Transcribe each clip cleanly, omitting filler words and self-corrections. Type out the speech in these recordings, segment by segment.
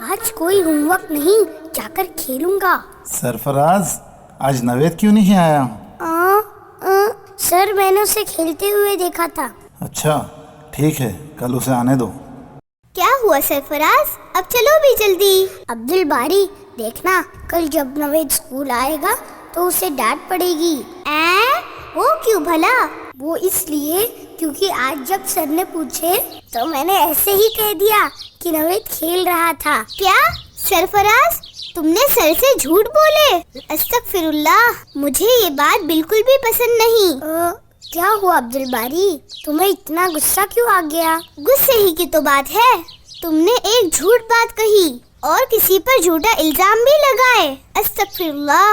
आज कोई होमवर्क नहीं, जाकर खेलूंगा। सरफराज, आज नवेद क्यों नहीं आया? सर, मैंने उसे खेलते हुए देखा था। अच्छा ठीक है, कल उसे आने दो। क्या हुआ सरफराज, अब चलो भी जल्दी। अब्दुल बारी, देखना कल जब नवेद स्कूल आएगा तो उसे डांट पड़ेगी। वो क्यों भला? वो इसलिए क्योंकि आज जब सर ने पूछे तो मैंने ऐसे ही कह दिया कि नवेद खेल रहा था। क्या सरफराज, तुमने सर से झूठ बोले? अस्तगफिरुल्लाह, मुझे ये बात बिल्कुल भी पसंद नहीं। क्या हुआ अब्दुल बारी, तुम्हें इतना गुस्सा क्यों आ गया? गुस्से ही की तो बात है, तुमने एक झूठ बात कही और किसी पर झूठा इल्जाम भी लगाए। अस्तगफिरुल्लाह।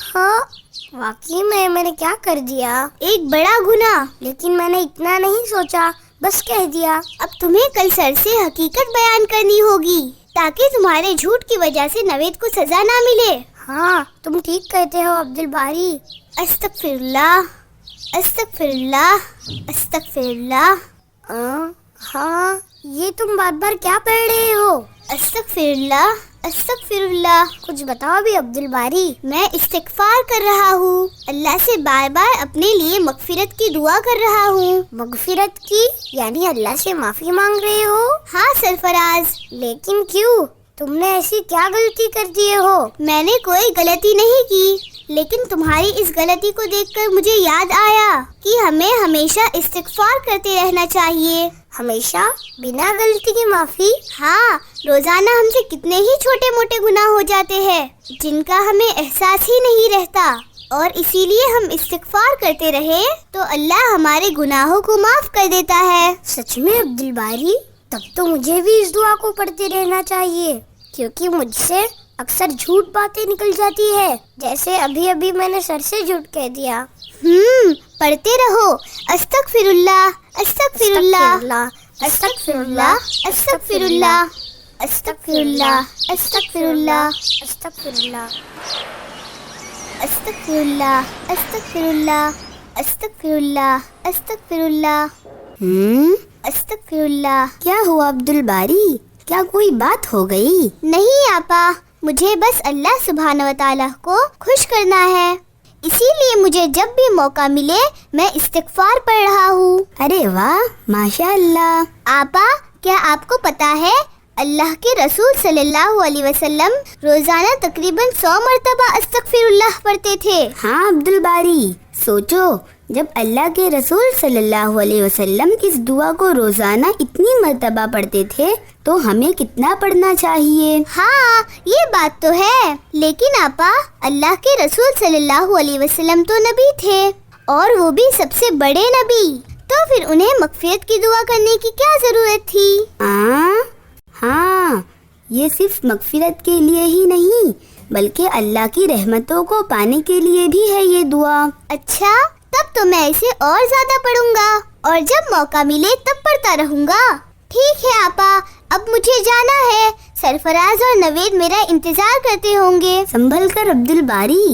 हाँ, वाकई में मैंने क्या कर दिया? एक बड़ा गुनाह। लेकिन मैंने इतना नहीं सोचा, बस कह दिया। अब तुम्हें कल सर से हकीकत बयान करनी होगी ताकि तुम्हारे झूठ की वजह से नवेद को सजा ना मिले। हाँ, तुम ठीक कहते हो अब्दुल बारी। अस्तगफिरुल्लाह, अस्तगफिरुल्लाह, अस्तगफिरुल्लाह। हाँ, ये तुम बार बार क्या पढ़ रहे हो? अस्तगफिरुल्लाह, अस्तगफिरुल्लाह। कुछ बताओ भी अब्दुल बारी। मैं इस्तिग़फ़ार कर रहा हूँ, अल्लाह से बार बार अपने लिए मग़फ़िरत की दुआ कर रहा हूँ। मग़फ़िरत की यानी अल्लाह से माफी मांग रहे हो? हाँ सरफराज। लेकिन क्यों? तुमने ऐसी क्या गलती कर दी हो? मैंने कोई गलती नहीं की, लेकिन तुम्हारी इस गलती को देखकर मुझे याद आया कि हमें हमेशा इस्तिग़फ़ार करते रहना चाहिए। हमेशा बिना गलती की माफी? हाँ, रोजाना हमसे कितने ही छोटे मोटे गुनाह हो जाते हैं जिनका हमें एहसास ही नहीं रहता, और इसीलिए हम इस्तिग़फ़ार करते रहे तो अल्लाह हमारे गुनाहों को माफ कर देता है। सच में अब्दुल बारी, तब तो मुझे भी इस दुआ को पढ़ते रहना चाहिए, क्योंकि मुझसे अक्सर झूठ बातें निकल जाती है, जैसे अभी अभी मैंने सर से झूठ कह दिया। पढ़ते रहो। अस्तगफिरुल्लाह, अस्तगफिरुल्लाह, अस्तगफिरुल्लाह, अस्तगफिरुल्लाह, अस्तगफिरुल्लाह, अस्तगफिरुल्लाह, अस्तगफिरुल्लाह, अस्तगफिरुल्लाह, अस्तगफिरुल्लाह, अस्तगफिरुल्लाह, अस्तगफिरुल्लाह, अस्तगफिरुल्लाह। क्या हुआ अब्दुल बारी, क्या कोई बात हो गई? नहीं आपा, मुझे बस अल्लाह सुब्हान व तआला को खुश करना है, इसीलिए मुझे जब भी मौका मिले मैं इस्तिग़फ़ार पढ़ रहा हूँ। अरे वाह, माशाअल्लाह। आपा, क्या आपको पता है अल्लाह के रसूल सल्लल्लाहु अलैहि वसल्लम रोजाना तकरीबन 100 मरतबा अस्तगफिरुल्लाह पढ़ते थे। हाँ अब्दुल बारी, सोचो जब अल्लाह के रसूल सल्लल्लाहु अलैहि वसल्लम इस दुआ को रोजाना इतनी मरतबा पढ़ते थे तो हमें कितना पढ़ना चाहिए? हाँ, ये बात तो है, लेकिन आपा अल्लाह के रसूल सल्लल्लाहु अलैहि वसल्लम तो नबी थे, और वो भी सबसे बड़े नबी, तो फिर उन्हें मग़फ़िरत की दुआ करने की क्या जरूरत थी? हाँ, ये सिर्फ मग़फ़िरत के लिए ही नहीं बल्कि अल्लाह की रहमतों को पाने के लिए भी है ये दुआ। अच्छा, तब तो मैं इसे और ज्यादा पढ़ूंगा और जब मौका मिले तब पढ़ता रहूंगा। ठीक है आपा, अब मुझे जाना है, सरफराज और नवेद मेरा इंतजार करते होंगे। संभल कर अब्दुल बारी।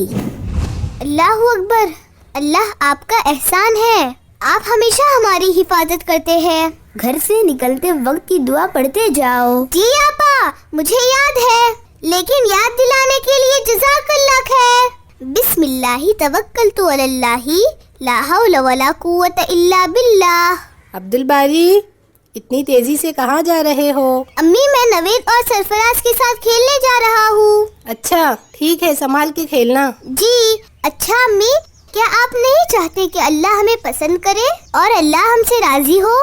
अल्लाहु अकबर, अल्लाह आपका एहसान है, आप हमेशा हमारी हिफाजत करते हैं। घर से निकलते वक्त की दुआ पढ़ते जाओ। जी आपा, मुझे याद है, लेकिन याद दिलाने के लिए जज़ाकल्लाह खैर। बिस्मिल्लाहि तवक्कलतु अलल्लाहि, ला हौला वला कुव्वता इल्ला बिल्लाह। अब्दुल बारी, इतनी तेजी से कहाँ जा रहे हो? अम्मी, मैं नवेद और सरफराज के साथ खेलने जा रहा हूँ। अच्छा ठीक है, संभाल के खेलना। जी। अच्छा अम्मी, क्या आप नहीं चाहते कि अल्लाह हमें पसंद करे और अल्लाह हमसे राजी हो?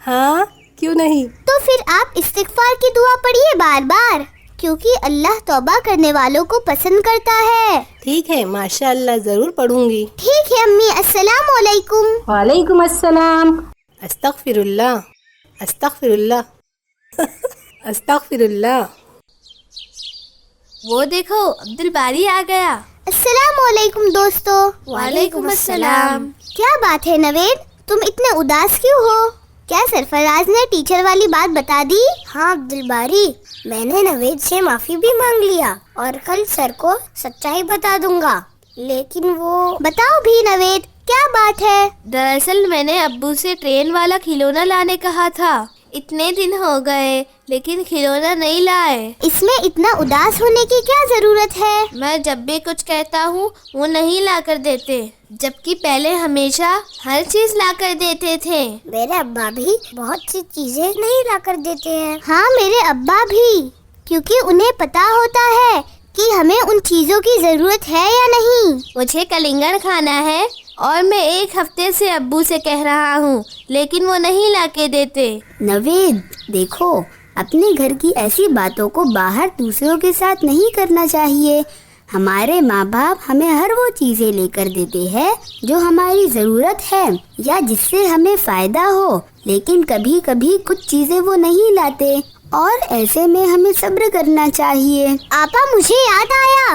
हाँ, क्यों नहीं। तो फिर आप इस्तिग़फ़ार की दुआ पढ़िए बार बार, क्योंकि अल्लाह तौबा करने वालों को पसंद करता है। ठीक है, माशाअल्लाह, जरूर पढ़ूंगी। ठीक है अम्मी, अस्सलाम वालेकुम। वालेकुम अस्सलाम। अस्तगफिरुल्लाह, अस्तगफिरुल्लाह, अस्तगफिरुल्लाह। वो देखो, अब्दुल बारी आ गया। अस्सलाम वालेकुम दोस्तों। वालेकुम अस्सलाम। क्या बात है नवेद, तुम इतने उदास क्यों हो? क्या सरफराज ने टीचर वाली बात बता दी? हाँ अब्दुल बारी, मैंने नवेद से माफी भी मांग लिया और कल सर को सच्चाई बता दूंगा, लेकिन वो। बताओ भी नवेद, کیا بات ہے؟ दरअसल मैंने अब्बू से ट्रेन वाला खिलौना लाने कहा था। इतने दिन हो गए लेकिन खिलौना नहीं लाए। इसमें इतना उदास होने की क्या जरूरत है? मैं जब भी कुछ कहता हूँ वो नहीं ला कर देते, जबकि पहले हमेशा हर चीज ला कर देते थे। मेरे अब्बा भी बहुत सी चीजें नहीं ला कर देते हैं। हाँ, मेरे अब्बा भी, क्योंकि उन्हें पता होता है कि हमें उन चीजों की जरूरत है या नहीं। मुझे कलिंगड़ खाना है और मैं एक हफ्ते से अब्बू से कह रहा हूँ, लेकिन वो नहीं ला के देते। नवेद, देखो, अपने घर की ऐसी बातों को बाहर दूसरों के साथ नहीं करना चाहिए। हमारे माँ बाप हमें हर वो चीजें लेकर देते हैं जो हमारी जरूरत है या जिससे हमें फायदा हो, लेकिन कभी कभी कुछ चीजें वो नहीं लाते और ऐसे में हमें सब्र करना चाहिए। आपा, मुझे याद आया।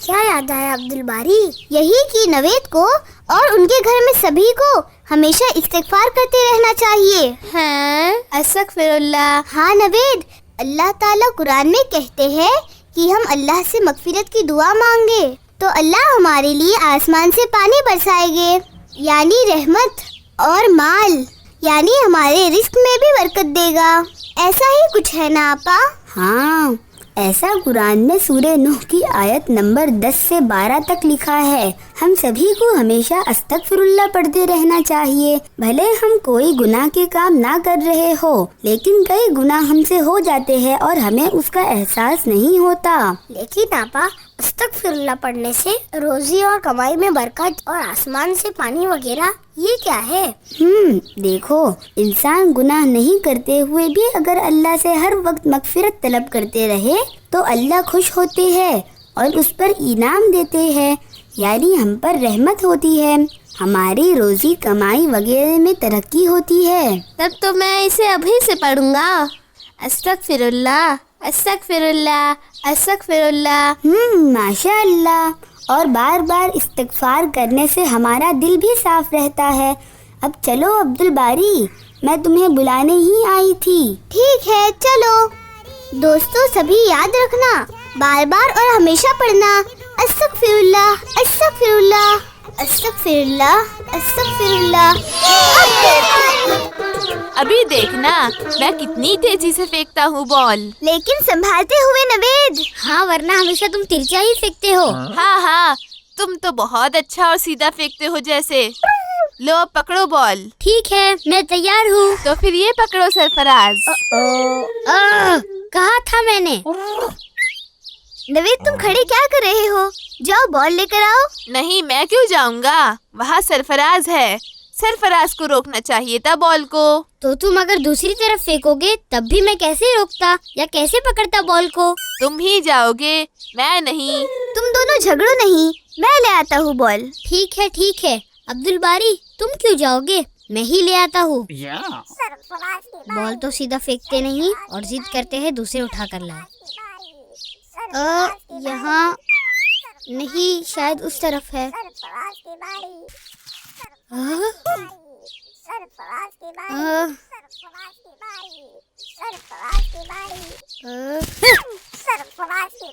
क्या याद आया अब्दुल बारी? यही कि नवेद को और उनके घर में सभी को हमेशा इस्तिगफार करते रहना चाहिए। हाँ, अस्तगफिरुल्लाह। हाँ नवेद, अल्लाह ताला कुरान में कहते हैं कि हम अल्लाह से मगफिरत की दुआ मांगे तो अल्लाह हमारे लिए आसमान से पानी बरसाएंगे, यानी रहमत, और माल यानी हमारे रिस्क में भी बरकत देगा। ऐसा ही कुछ है ना आपा? हाँ, ऐसा कुरान में सूरह नूह की आयत नंबर 10 से 12 तक लिखा है। हम सभी को हमेशा अस्तगफिरुल्लाह पढ़ते रहना चाहिए। भले हम कोई गुनाह के काम ना कर रहे हो, लेकिन कई गुनाह हमसे हो जाते हैं और हमें उसका एहसास नहीं होता। लेकिन आपा, अस्तगफिरुल्लाह पढ़ने से रोजी और कमाई में बरकत और आसमान से पानी वगैरह ये क्या है? देखो, इंसान गुनाह नहीं करते हुए भी अगर अल्लाह से हर वक्त मगफिरत तलब करते रहे तो अल्लाह खुश होते हैं और उस पर इनाम देते हैं, यानी हम पर रहमत होती है, हमारी रोजी कमाई वगैरह में तरक्की होती है। तब तो मैं इसे अभी से पढ़ूंगा। अस्तगफिरुल्लाह, अस्तगफिरुल्लाह, अस्तगफिरुल्लाह। माशा अल्लाह। और बार बार इस्तिगफार करने से हमारा दिल भी साफ रहता है। अब चलो अब्दुल बारी, मैं तुम्हें बुलाने ही आई थी। ठीक है, चलो। दोस्तों, सभी याद रखना, बार बार और हमेशा पढ़ना अस्तगफिरुल्लाह, अस्तगफिरुल्लाह, अस्तगफिरुल्लाह, अस्तगफिरुल्लाह। अभी देखना मैं कितनी तेजी से फेंकता हूँ बॉल। लेकिन संभालते हुए नवेद। हाँ, वरना हमेशा तुम तिरछा ही फेंकते हो। हाँ, तुम तो बहुत अच्छा और सीधा फेंकते हो जैसे। लो पकड़ो बॉल। ठीक है, मैं तैयार हूँ। तो फिर ये पकड़ो सरफराज। कहा था मैंने। नवेद, तुम खड़े क्या कर रहे हो? जाओ बॉल लेकर आओ। नहीं, मैं क्यों जाऊंगा, वहाँ सरफराज है, सरफराज को रोकना चाहिए था बॉल को। तो तुम अगर दूसरी तरफ फेंकोगे तब भी मैं कैसे रोकता या कैसे पकड़ता बॉल को? तुम ही जाओगे, मैं नहीं। तुम दोनों झगड़ो नहीं, मैं ले आता हूँ बॉल। ठीक है। अब्दुल बारी, तुम क्यों जाओगे? मैं ही ले आता हूँ। बॉल तो सीधा फेंकते नहीं और जिद करते हैं दूसरे उठा कर लाए। यहाँ नहीं, शायद उस तरफ है।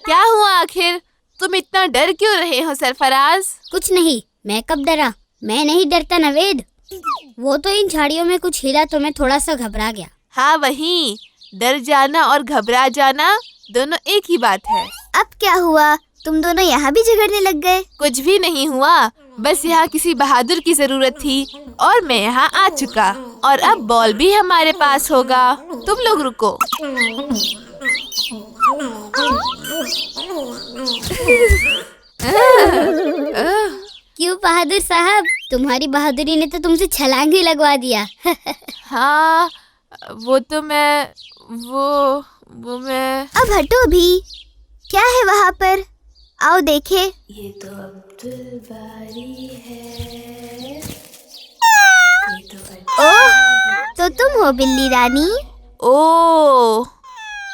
क्या हुआ आखिर? तुम इतना डर क्यों रहे हो सरफराज? कुछ नहीं, मैं कब डरा? मैं नहीं डरता नवेद। वो तो इन झाड़ियों में कुछ हिला तो मैं थोड़ा सा घबरा गया। हाँ, वही, डर जाना और घबरा जाना दोनों एक ही बात है। अब क्या हुआ? तुम दोनों यहाँ भी झगड़ने लग गए? कुछ भी नहीं हुआ, बस यहाँ किसी बहादुर की जरूरत थी और मैं यहाँ आ चुका और अब बॉल भी हमारे पास होगा। तुम लोग रुको। क्यों बहादुर साहब, तुम्हारी बहादुरी ने तो तुमसे छलांग ही लगवा दिया। हाँ, वो मैं। अब हटो भी। क्या है वहाँ पर? आओ देखे। ये तो अब्दुल बारी है। ओह, तो तुम हो बिल्ली रानी? ओह,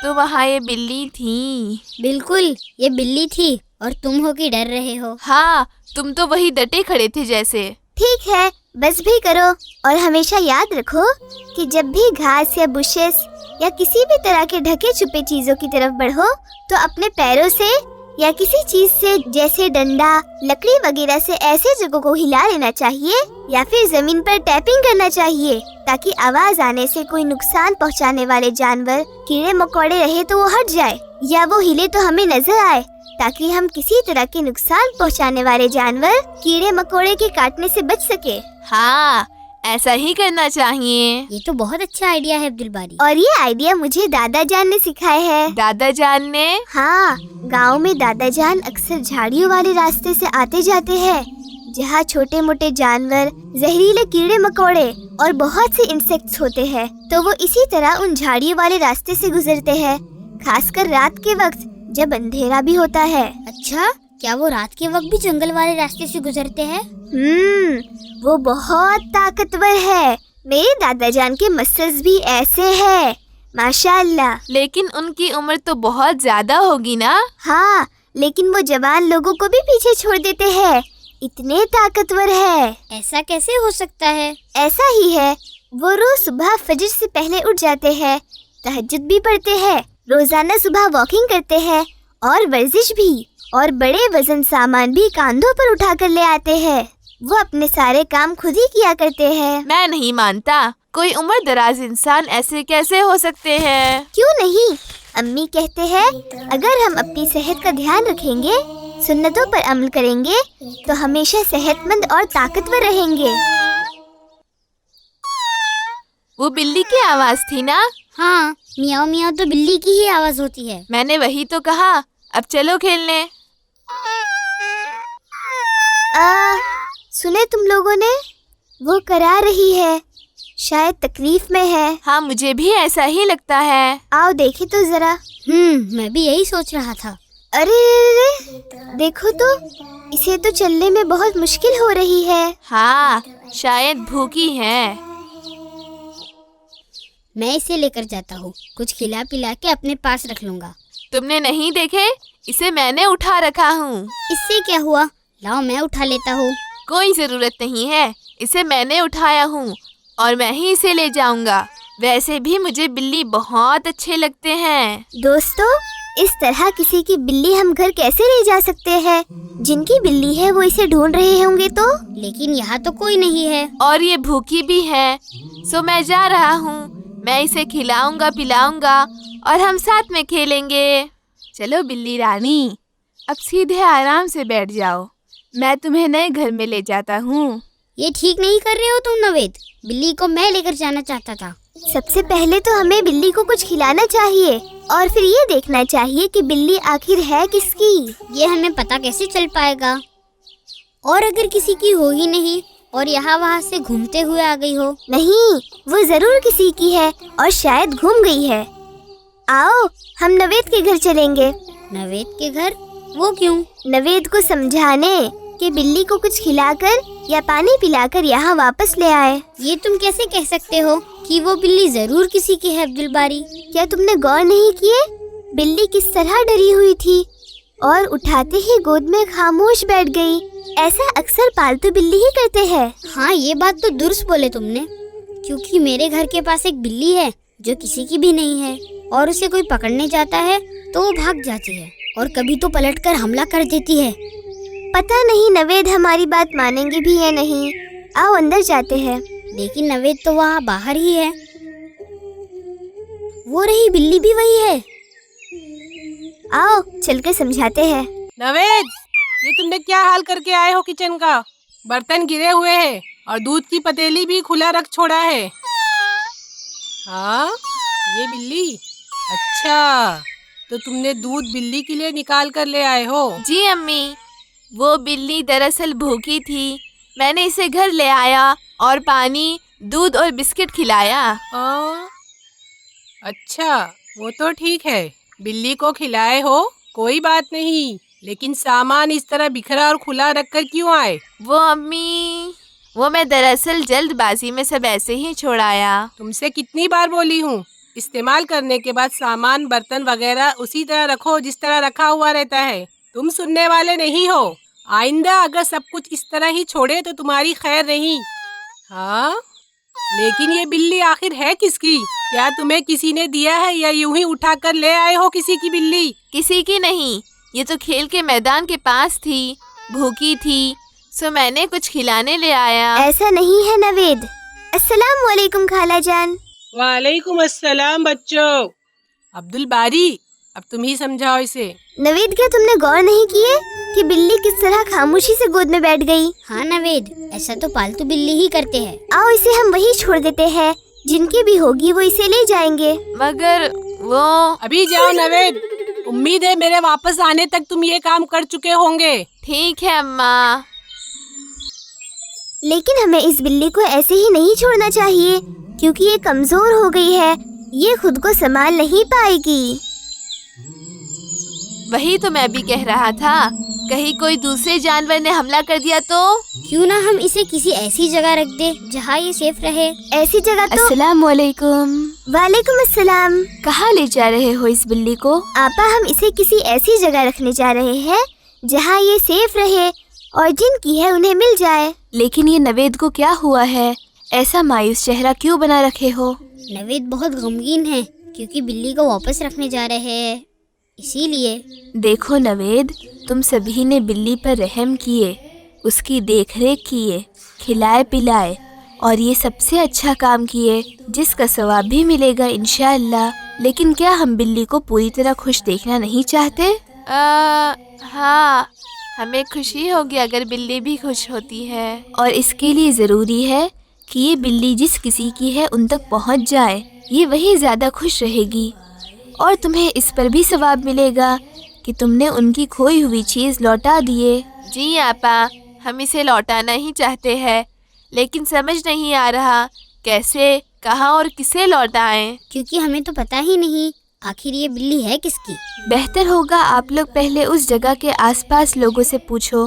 तो वहाँ ये बिल्ली थी। बिल्कुल, ये बिल्ली थी और तुम हो कि डर रहे हो। हाँ, तुम तो वही डटे खड़े थे जैसे। ठीक है, बस भी करो और हमेशा याद रखो कि जब भी घास या बुशेस या किसी भी तरह के ढके छुपे चीजों की तरफ बढ़ो तो अपने पैरों से या किसी चीज से जैसे डंडा, लकड़ी वगैरह से ऐसे जगहों को हिला लेना चाहिए या फिर जमीन पर टैपिंग करना चाहिए ताकि आवाज आने से कोई नुकसान पहुंचाने वाले जानवर, कीड़े मकोड़े रहे तो वो हट जाए या वो हिले तो हमें नजर आए ताकि हम किसी तरह के नुकसान पहुंचाने वाले जानवर, कीड़े मकोड़े के काटने से बच सके। हाँ, ऐसा ही करना चाहिए। ये तो बहुत अच्छा आइडिया है अब्दुल बारी। और ये आइडिया मुझे दादा जान ने सिखाया है। दादा जान ने? हाँ, गांव में दादा जान अक्सर झाड़ियों वाले रास्ते से आते जाते हैं जहाँ छोटे मोटे जानवर, जहरीले कीड़े मकोड़े और बहुत से इंसेक्ट्स होते हैं। तो वो इसी तरह उन झाड़ियों वाले रास्ते से गुजरते हैं, खासकर रात के वक्त जब अंधेरा भी होता है। अच्छा, क्या वो रात के वक्त भी जंगल वाले रास्ते से गुजरते हैं? वो बहुत ताकतवर है। मेरे दादा जान के मसल्स भी ऐसे हैं, माशाअल्लाह। लेकिन उनकी उम्र तो बहुत ज्यादा होगी ना? हाँ, लेकिन वो जवान लोगों को भी पीछे छोड़ देते हैं, इतने ताकतवर है। ऐसा कैसे हो सकता है? ऐसा ही है, वो रोज सुबह फजर से पहले उठ जाते हैं, तहज्जुद भी पढ़ते हैं, रोजाना सुबह वॉकिंग करते हैं और वर्जिश भी, और बड़े वजन सामान भी कांधों पर उठा कर ले आते हैं। वो अपने सारे काम खुद ही किया करते हैं। मैं नहीं मानता, कोई उम्र दराज इंसान ऐसे कैसे हो सकते हैं? क्यों नहीं, अम्मी कहते हैं अगर हम अपनी सेहत का ध्यान रखेंगे, सुन्नतों पर अमल करेंगे तो हमेशा सेहतमंद और ताकतवर रहेंगे। वो बिल्ली की आवाज थी ना? हाँ, मियाओ मियाओ तो बिल्ली की ही आवाज होती है। मैंने वही तो कहा। अब चलो खेलने। सुने तुम लोगों ने? वो करा रही है, शायद तकलीफ में है। हाँ, मुझे भी ऐसा ही लगता है। आओ देखे तो जरा। मैं भी यही सोच रहा था। अरे देखो तो, इसे तो चलने में बहुत मुश्किल हो रही है। हाँ, शायद भूखी है। मैं इसे लेकर जाता हूँ, कुछ खिला पिला के अपने पास रख लूँगा। तुमने नहीं देखे? इसे मैंने उठा रखा हूँ। इससे क्या हुआ? लाओ मैं उठा लेता हूँ। कोई जरूरत नहीं है, इसे मैंने उठाया हूँ और मैं ही इसे ले जाऊंगा। वैसे भी मुझे बिल्ली बहुत अच्छे लगते हैं। दोस्तों, इस तरह किसी की बिल्ली हम घर कैसे ले जा सकते हैं? जिनकी बिल्ली है वो इसे ढूंढ रहे होंगे तो। लेकिन यहाँ तो कोई नहीं है और ये भूखी भी है, सो मैं जा रहा हूँ। मैं इसे खिलाऊंगा पिलाऊंगा और हम साथ में खेलेंगे। चलो बिल्ली रानी, अब सीधे आराम से बैठ जाओ, मैं तुम्हें नए घर में ले जाता हूँ। ये ठीक नहीं कर रहे हो तुम नवेद। बिल्ली को मैं लेकर जाना चाहता था। सबसे पहले तो हमें बिल्ली को कुछ खिलाना चाहिए और फिर ये देखना चाहिए कि बिल्ली आखिर है किसकी। ये हमें पता कैसे चल पाएगा? और अगर किसी की हो ही नहीं और यहाँ वहाँ से घूमते हुए आ गई हो? नहीं, वो जरूर किसी की है और शायद घूम गई है। आओ हम नवेद के घर चलेंगे। नवेद के घर? वो क्यों? नवेद को समझाने कि बिल्ली को कुछ खिलाकर या पानी पिलाकर यहाँ वापस ले आए। ये तुम कैसे कह सकते हो कि वो बिल्ली जरूर किसी की है अब्दुल बारी? क्या तुमने गौर नहीं किए बिल्ली किस तरह डरी हुई थी और उठाते ही गोद में खामोश बैठ गई? ऐसा अक्सर पालतू बिल्ली ही करते हैं। हाँ, ये बात तो दुरुस्त बोले तुमने, क्योंकि मेरे घर के पास एक बिल्ली है जो किसी की भी नहीं है और उसे कोई पकड़ने जाता है तो वो भाग जाती है और कभी तो पलटकर हमला कर देती है। पता नहीं नवेद हमारी बात मानेंगे भी या नहीं। आओ अंदर जाते हैं। लेकिन नवेद तो वहाँ बाहर ही है। वो रही बिल्ली भी वही है। आओ चलकर समझाते हैं। नवेद, ये तुमने क्या हाल करके आए हो किचन का? बर्तन गिरे हुए हैं और दूध की पतीली भी खुला रख छोड़ा है। हाँ, ये बिल्ली? अच्छा, तो तुमने दूध बिल्ली के लिए निकाल कर ले आए हो? जी अम्मी, वो बिल्ली दरअसल भूखी थी। मैंने इसे घर ले आया और पानी, दूध और बिस्किट खिलाया। अच्छा, वो तो ठीक है, बिल्ली को खिलाए हो, कोई बात नहीं, लेकिन सामान इस तरह बिखरा और खुला रखकर क्यों आए? वो अम्मी, वो मैं दरअसल जल्दबाजी में सब ऐसे ही छोड़ आया। तुमसे कितनी बार बोली हूँ, इस्तेमाल करने के बाद सामान, बर्तन वगैरह उसी तरह रखो जिस तरह रखा हुआ रहता है। तुम सुनने वाले नहीं हो। आइंदा अगर सब कुछ इस तरह ही छोड़े तो तुम्हारी खैर नहीं। हाँ, लेकिन ये बिल्ली आखिर है किसकी? क्या तुम्हें किसी ने दिया है या यूं ही उठा कर ले आए हो किसी की बिल्ली? किसी की नहीं, یہ تو کھیل کے میدان کے پاس تھی، بھوکی تھی، سو میں نے کچھ کھلانے لے آیا۔ ایسا نہیں ہے نوید۔ السلام علیکم خالہ جان۔ وعلیکم السلام بچوں۔ عبد الباری، اب تم ہی سمجھاؤ اسے۔ نوید، کیا تم نے غور نہیں کیے کہ بلی کس طرح خاموشی سے گود میں بیٹھ گئی؟ ہاں نوید، ایسا تو پالتو بلی ہی کرتے ہیں۔ آؤ اسے ہم وہی چھوڑ دیتے ہیں، جن کی بھی ہوگی وہ اسے لے جائیں گے۔ مگر وہ ابھی جاؤ نوید، امید ہے میرے واپس آنے تک تم یہ کام کر چکے ہوں گے۔ ٹھیک ہے اماں۔ لیکن ہمیں اس بلی کو ایسے ہی نہیں چھوڑنا چاہیے، کیونکہ یہ کمزور ہو گئی ہے، یہ خود کو سنبھال نہیں پائے گی۔ وہی تو میں بھی کہہ رہا تھا، کہیں کوئی دوسرے جانور نے حملہ کر دیا تو؟ کیوں نہ ہم اسے کسی ایسی جگہ رکھ دیں جہاں یہ سیف رہے۔ ایسی جگہ تو… السلام علیکم۔ وعلیکم السلام۔ کہاں لے جا رہے ہو اس بلی کو؟ آپا، ہم اسے کسی ایسی جگہ رکھنے جا رہے ہیں جہاں یہ سیف رہے اور جن کی ہے انہیں مل جائے۔ لیکن یہ نوید کو کیا ہوا ہے؟ ایسا مایوس چہرہ کیوں بنا رکھے ہو؟ نوید بہت غمگین ہے کیونکہ بلی کو واپس رکھنے جا رہے ہیں، اسی لیے۔ دیکھو نوید، تم سبھی نے بلی پر رحم کیے، اس کی دیکھ ریکھ کیے، کھلائے پلائے، اور یہ سب سے اچھا کام کیے جس کا ثواب بھی ملے گا انشاءاللہ۔ لیکن کیا ہم بلی کو پوری طرح خوش دیکھنا نہیں چاہتے؟ ہاں، ہمیں خوشی ہوگی اگر بلی بھی خوش ہوتی ہے، اور اس کے لیے ضروری ہے کہ یہ بلی جس کسی کی ہے ان تک پہنچ جائے، یہ وہی زیادہ خوش رہے گی، اور تمہیں اس پر بھی ثواب ملے گا کہ تم نے ان کی کھوئی ہوئی چیز لوٹا دیے۔ جی آپا، ہم اسے لوٹانا ہی چاہتے ہیں، لیکن سمجھ نہیں آ رہا کیسے، کہاں اور کسے لوٹائیں، کیونکہ ہمیں تو پتہ ہی نہیں آخر یہ بلی ہے کس کی۔ بہتر ہوگا آپ لوگ پہلے اس جگہ کے آس پاس لوگوں سے پوچھو،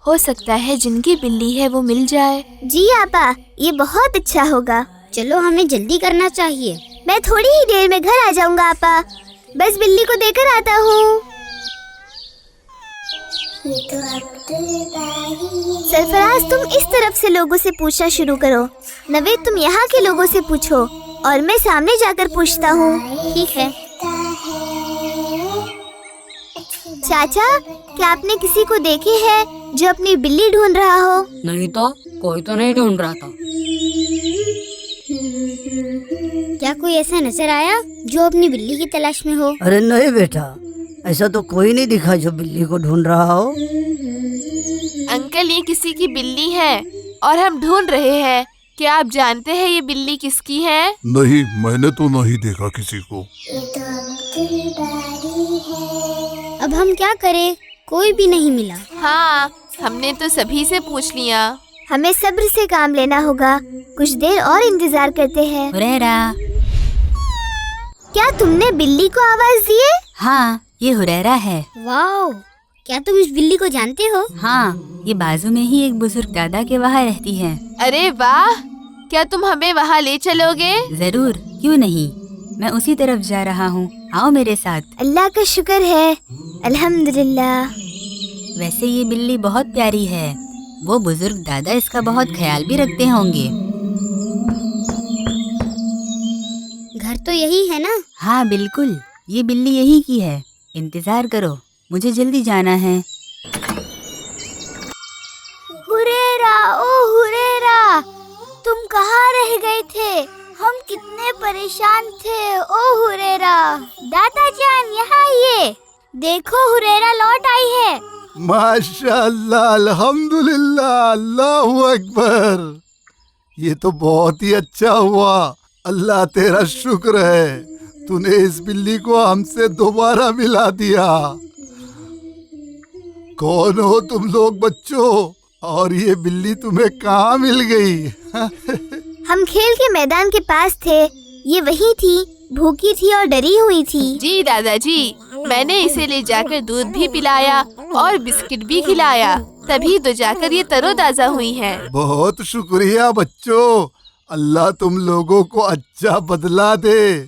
ہو سکتا ہے جن کی بلی ہے وہ مل جائے۔ جی آپا، یہ بہت اچھا ہوگا۔ چلو ہمیں جلدی کرنا چاہیے۔ میں تھوڑی ہی دیر میں گھر آ جاؤں گا آپا، بس بلی کو دے کر آتا ہوں۔ سرفراز، تم اس طرف سے لوگوں سے پوچھنا شروع کرو، نوید تم یہاں کے لوگوں سے پوچھو، اور میں سامنے جا کر پوچھتا ہوں۔ ٹھیک ہے۔ چاچا، کیا آپ نے کسی کو دیکھے ہے جو اپنی بلی ڈھونڈ رہا ہو؟ نہیں تو کوئی تو نہیں ڈھونڈ رہا تھا۔ کیا کوئی ایسا نظر آیا جو اپنی بلی کی تلاش میں ہو؟ ارے نہیں بیٹا، ایسا تو کوئی نہیں دکھا جو بلی کو ڈھونڈ رہا ہو۔ انکل، یہ کسی کی بلی ہے اور ہم ڈھونڈ رہے ہیں، کیا آپ جانتے ہیں یہ بلی کس کی ہے؟ نہیں، میں نے تو نہیں دیکھا کسی کو۔ اب ہم کیا کریں؟ کوئی بھی نہیں ملا۔ ہاں، ہم نے تو سبھی سے پوچھ لیا۔ ہمیں صبر سے کام لینا ہوگا، کچھ دیر اور انتظار کرتے ہیں۔ ہریرا، کیا تم نے بلی کو آواز دی ہے؟ ہاں یہ ہریرا ہے۔ واو، کیا تم اس بلی کو جانتے ہو؟ ہاں، یہ بازو میں ہی ایک بزرگ دادا کے وہاں رہتی ہے۔ ارے واہ، کیا تم ہمیں وہاں لے چلو گے؟ ضرور، کیوں نہیں، میں اسی طرف جا رہا ہوں، آؤ میرے ساتھ۔ اللہ کا شکر ہے، الحمدللہ۔ ویسے یہ بلی بہت پیاری ہے، وہ بزرگ دادا اس کا بہت خیال بھی رکھتے ہوں گے۔ گھر تو یہی ہے نا؟ ہاں بالکل، یہ بلی یہی کی ہے، انتظار کرو، مجھے جلدی جانا ہے۔ ہریرا، او ہریرا، تم کہاں رہ گئے تھے؟ ہم کتنے پریشان تھے۔ او ہریرا، دادا جان یہاں آئیے، دیکھو ہریرا لوٹ آئی ہے۔ ماشاء اللہ، الحمدللہ، اللہ اکبر، یہ تو بہت ہی اچھا ہوا۔ اللہ تیرا شکر ہے، تو نے اس بلی کو ہم سے دوبارہ ملا دیا۔ کون ہو تم لوگ بچوں، اور یہ بلی تمہیں کہاں مل گئی؟ ہم کھیل کے میدان کے پاس تھے، یہ وہی تھی، بھوکی تھی اور ڈری ہوئی تھی۔ جی دادا جی، میں نے اسے لے جا کر دودھ بھی پلایا اور بسکٹ بھی کھلایا، تبھی تو جا کر یہ تر و تازہ ہوئی ہے۔ بہت شکریہ بچوں، اللہ تم لوگوں کو اچھا بدلہ دے،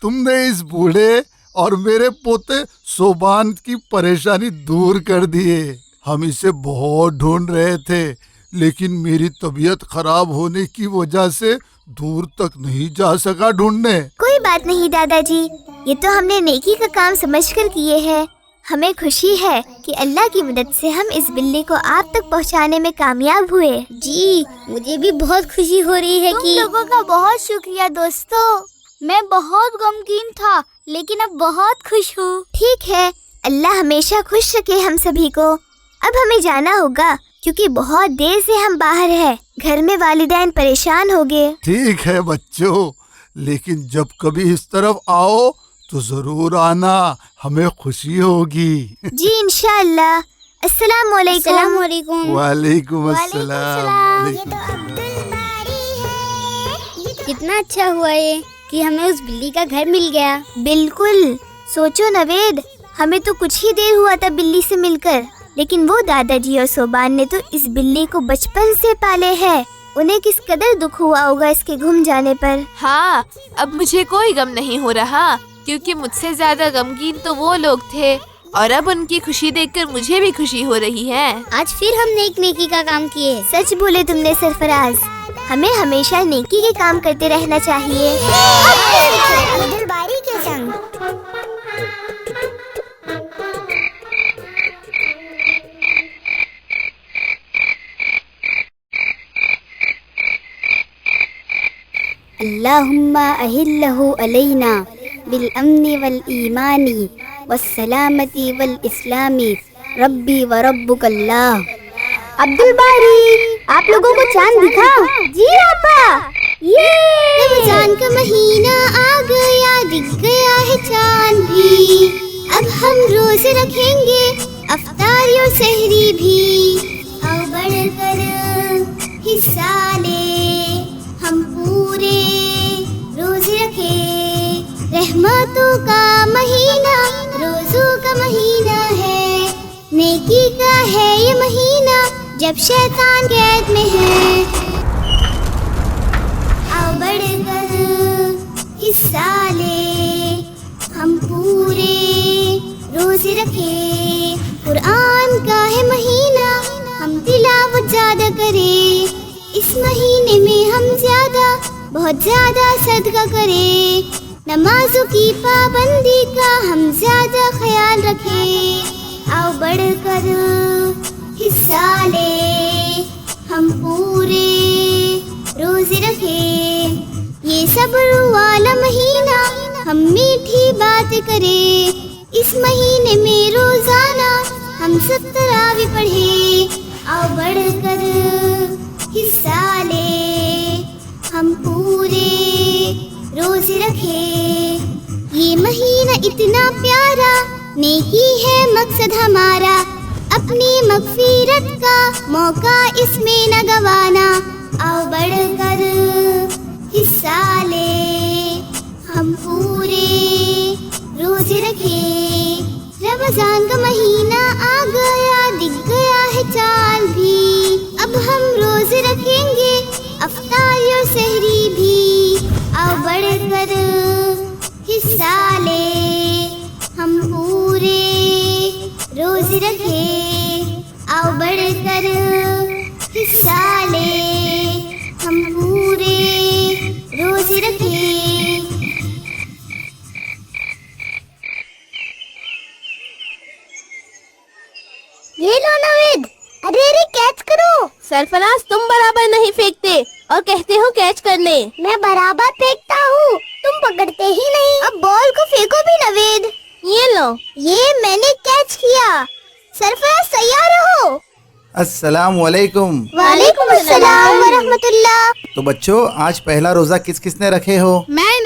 تم نے اس بوڑھے اور میرے پوتے صوبان کی پریشانی دور کر دیے۔ ہم اسے بہت ڈھونڈ رہے تھے، لیکن میری طبیعت خراب ہونے کی وجہ سے دور تک نہیں جا سکا ڈھونڈنے۔ کوئی بات نہیں دادا جی، یہ تو ہم نے نیکی کا کام سمجھ کر کیے ہیں، ہمیں خوشی ہے کہ اللہ کی مدد سے ہم اس بلی کو آپ تک پہنچانے میں کامیاب ہوئے۔ جی مجھے بھی بہت خوشی ہو رہی ہے تم لوگوں کا بہت شکریہ دوستو، میں بہت غمگین تھا لیکن اب بہت خوش ہوں۔ ٹھیک ہے، اللہ ہمیشہ خوش رکھے ہم سبھی کو۔ اب ہمیں جانا ہوگا کیونکہ بہت دیر سے ہم باہر ہیں، گھر میں والدین پریشان ہو گئے۔ ٹھیک ہے بچوں، لیکن جب کبھی اس طرف آؤ تو ضرور آنا، ہمیں خوشی ہوگی۔ جی انشاءاللہ۔ السلام علیکم۔ السلام علیکم۔ وعلیکم السلام۔ کتنا اچھا ہوا یہ کہ ہمیں اس بلی کا گھر مل گیا۔ بالکل، سوچو نوید، ہمیں تو کچھ ہی دیر ہوا تھا بلی سے مل کر، لیکن وہ دادا جی اور صوبان نے تو اس بلی کو بچپن سے پالے ہیں، انہیں کس قدر دکھ ہوا ہوگا اس کے گم جانے پر۔ ہاں، اب مجھے کوئی غم نہیں ہو رہا کیونکہ مجھ سے زیادہ غمگین تو وہ لوگ تھے، اور اب ان کی خوشی دیکھ کر مجھے بھی خوشی ہو رہی ہے۔ آج پھر ہم نے ایک نیکی کا کام کیے۔ سچ بولے تم نے سرفراز، ہمیں ہمیشہ نیکی کے کام کرتے رہنا چاہیے۔ دلباری کے سنگ اللہم اہلہ علینا بالامن والایمان والسلامت والاسلام ربی و ربک اللہ۔ عبدالباری، آپ لوگوں کو چاند دکھا؟ جی آپا، یہ رمضان کا مہینہ آ گیا، دکھ گیا ہے چاند بھی، اب ہم روزے رکھیں گے افطاری اور سحری بھی، آؤ بڑھ کر حصہ لے ہم پورے روزے رکھے، رحمتوں کا مہینہ، روزوں کا مہینہ ہے، نیکی کا ہے یہ مہینہ جب شیطان قید میں ہے، آؤ بڑھ کر حصہ لے ہم پورے روزے رکھے، قرآن کا ہے مہینہ ہم تلاوت زیادہ کریں، اس مہینے میں ہم زیادہ بہت زیادہ صدقہ کریں، نمازوں کی پابندی کا ہم زیادہ خیال رکھیں، آؤ بڑھ کر حصہ لے ہم پورے روزے رکھیں، یہ صبر والا مہینہ ہم میٹھی باتیں کریں، اس مہینے میں روزانہ ہم سب تراویح پڑھیں، آؤ بڑھ کر حصہ لے ہم پورے روزے رکھیں، یہ مہینہ اتنا پیارا، نیکی ہے مقصد ہمارا، اپنی مغفرت کا موقع اس میں نہ گوانا، آؤ بڑھ کر حصہ لے ہم پورے روزے رکھیں، رمضان کا مہینہ آ گیا، دکھ گیا ہے چاند بھی، اب ہم روزے رکھیں گے افطاری اور سحری بھی، آؤ بڑھ کر حصہ لے ہم پورے روزے رکھیں، آؤ بڑھ کر حصہ لے ہم پورے روزے رکھیں۔ یہ لو نوید، ارے کیچ کرو۔ سرفراز تم برابر نہیں پھینکتے اور کہتے ہو کیچ کر لیں۔ میں برابر پھینکتا ہوں، تم پکڑتے ہی نہیں۔ اب بال کو پھینکو بھی نوید۔ یہ لو۔ یہ میں نے کیچ کیا۔ سرفراز تیار رہو۔ السلام علیکم۔ وعلیکم السلام ورحمۃ اللہ۔ تو بچوں، آج پہلا روزہ کس نے رکھے ہو؟ میں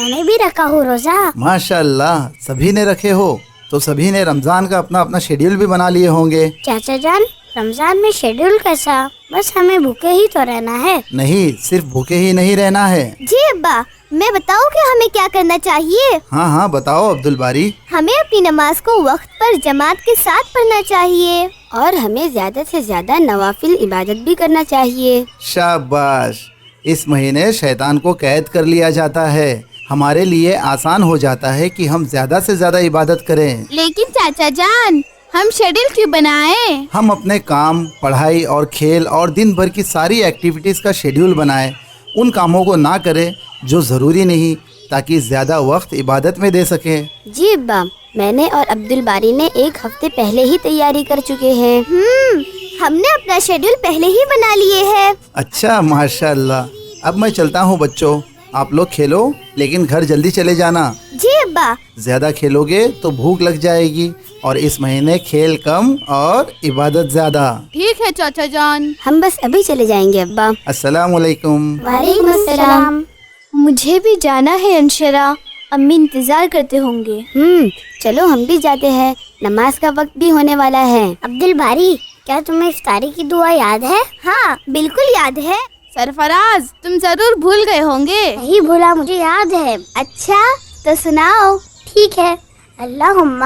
نے بھی رکھا ہوں روزہ۔ ماشاء اللہ، سبھی نے رکھے ہو، تو سبھی نے رمضان کا اپنا اپنا شیڈیول بھی بنا لیے ہوں گے۔ چاچا جان، رمضان میں شیڈیول کیسا؟ بس ہمیں بھوکے ہی تو رہنا ہے۔ نہیں، صرف بھوکے ہی نہیں رہنا ہے۔ جی ابا، میں بتاؤں کہ ہمیں کیا کرنا چاہیے؟ ہاں بتاؤ عبدالباری۔ ہمیں اپنی نماز کو وقت پر جماعت کے ساتھ پڑھنا چاہیے، اور ہمیں زیادہ سے زیادہ نوافل عبادت بھی کرنا چاہیے۔ شاباش، اس مہینے شیطان کو قید کر لیا جاتا ہے، ہمارے لیے آسان ہو جاتا ہے کہ ہم زیادہ سے زیادہ عبادت کریں۔ لیکن چاچا جان، ہم شیڈول کیوں بنائیں؟ ہم اپنے کام، پڑھائی اور کھیل اور دن بھر کی ساری ایکٹیویٹیز کا شیڈیول بنائیں، ان کاموں کو نہ کریں جو ضروری نہیں، تاکہ زیادہ وقت عبادت میں دے سکیں۔ جی ابا، میں نے اور عبد الباری نے 1 ہفتے پہلے ہی تیاری کر چکے ہیں۔ ہم نے اپنا شیڈول پہلے ہی بنا لیے ہے۔ اچھا ماشاء اللہ۔ اب میں چلتا ہوں بچوں، آپ لوگ کھیلو لیکن گھر جلدی چلے جانا۔ جی ابا۔ زیادہ کھیلو گے تو بھوک لگ جائے گی، اور اس مہینے کھیل کم اور عبادت زیادہ۔ ٹھیک ہے چاچا جان۔ ہم بس ابھی چلے جائیں گے ابا۔ السلام علیکم۔ وعلیکم السلام۔ مجھے بھی جانا ہے انشرا، امی انتظار کرتے ہوں گے۔ چلو ہم بھی جاتے ہیں، نماز کا وقت بھی ہونے والا ہے۔ عبد الباری، کیا تمہیں افطاری کی دعا یاد ہے؟ ہاں بالکل یاد ہے۔ سرفراز، تم ضرور بھول گئے ہوں گے۔ نہیں بھولا، مجھے یاد ہے۔ اچھا تو سناؤ۔ ٹھیک ہے۔ اللہم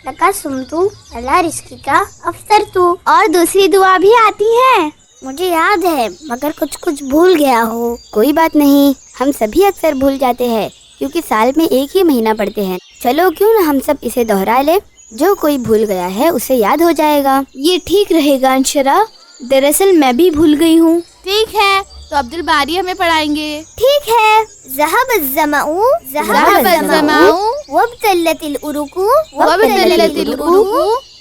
لکا سمتو اللہ رزقی کا افطرتو، اور دوسری دعا بھی آتی ہے، مجھے یاد ہے مگر کچھ بھول گیا ہو۔ کوئی بات نہیں، ہم سبھی اکثر بھول جاتے ہیں کیونکہ سال میں 1 ہی مہینہ پڑتے ہیں۔ چلو کیوں نہ ہم سب اسے دہرا لے، جو کوئی بھول گیا ہے اسے یاد ہو جائے گا۔ یہ ٹھیک رہے گا انشرا، دراصل میں بھی بھول گئی ہوں۔ ٹھیک ہے، تو عبد الباری ہمیں پڑھائیں گے۔ ٹھیک ہے۔ ذہب الظمأ وابتلت العروق